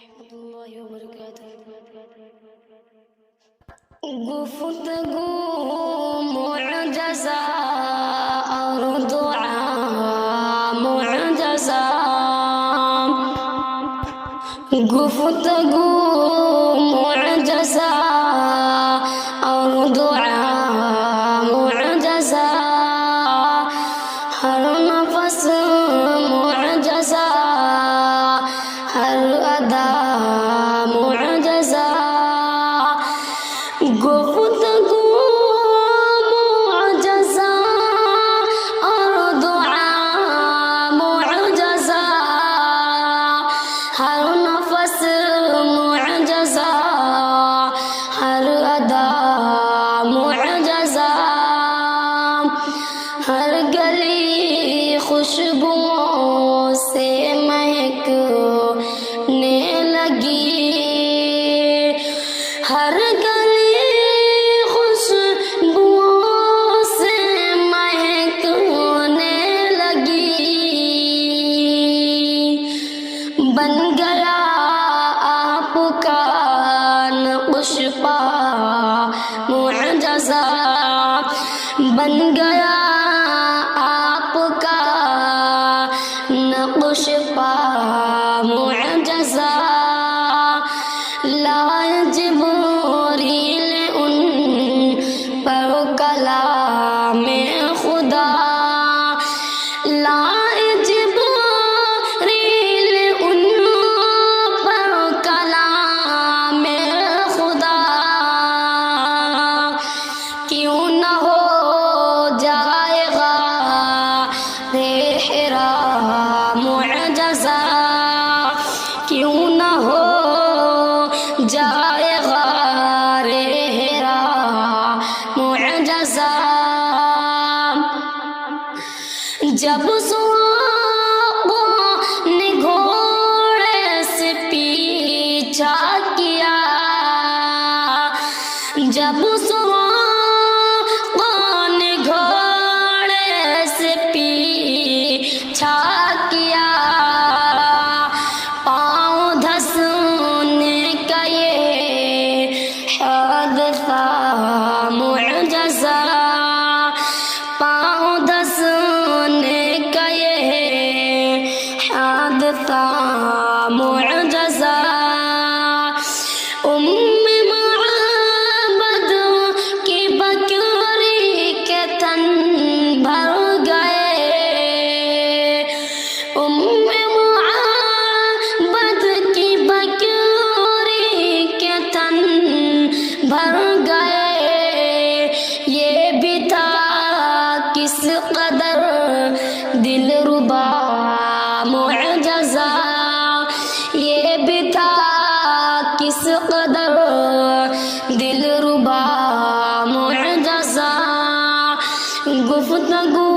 ورحمۃ اللہ وبرکاتہ۔ گفتگو معجزہ اور دعا معجزہ، گفتگو معجزہ اور دعا معجزہ، ہر نفس معجزہ، ہر ادا معجزہ، گفتگو معجزہ اور دعا معجزہ، ہر نفس معجزہ، ہر ادا معجزہ، ہر گلی خوشبوؤں سے مہکنے لگی، ہر گلی خوشبوؤں سے مہکنے لگی، بن گیا آپ کا نقش پا معجزہ، بن گیا آپ کا نقش پا معجزہ، لائے جبریل ان پر کلام خدا، لائے جبریل ان پر کلام خدا، کیوں نہ ہو جائے گا حرا معجزہ، کیوں نہ ہو جائے غار حرا معجزہ، جب سراغوں نے گھوڑے سے پیچھا کیا، جب سراغوں نے گھوڑے سے پیچھا کیا، پاؤں دھسنے کا یہ حادثہ معجزہ، پاؤں دھسنے کا یہ حادثہ معجزہ، معبد کی بکری کے تن بھر گئے، معبد کی بکری کے تن بھر گئے، یہ بھی تھا کس قدر دلربا معجزہ، یہ بھی تھا کس قدر دلربا معجزہ، گفتگو